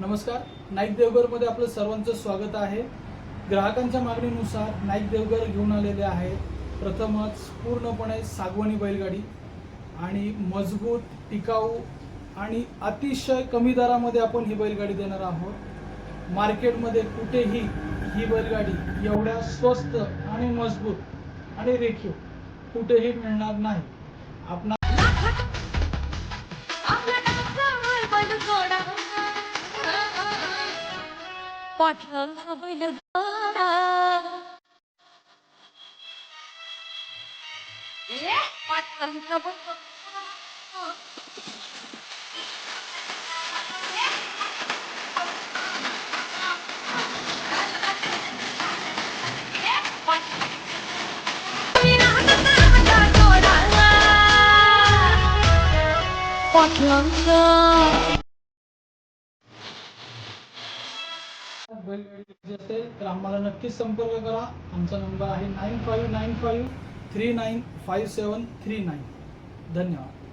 नमस्कार, नाईक देवघरमध्ये आपलं सर्वांचं स्वागत आहे। ग्राहकांच्या मागणीनुसार नाईक देवघर घेऊन आलेले आहे प्रथमच पूर्णपणे सागवानी बैलगाडी आणि मजबूत, टिकाऊ आणि अतिशय कमी दरामध्ये आपण ही बैलगाडी देणार आहोत। मार्केटमध्ये कुठेही ही बैलगाडी एवढ्या स्वस्त आणि मजबूत आणि रेखीव कुठेही मिळणार नाही। आपण बैलगाडी असेल तर आम्हाला नक्कीच संपर्क करा। आमचा नंबर आहे 9595395739। धन्यवाद।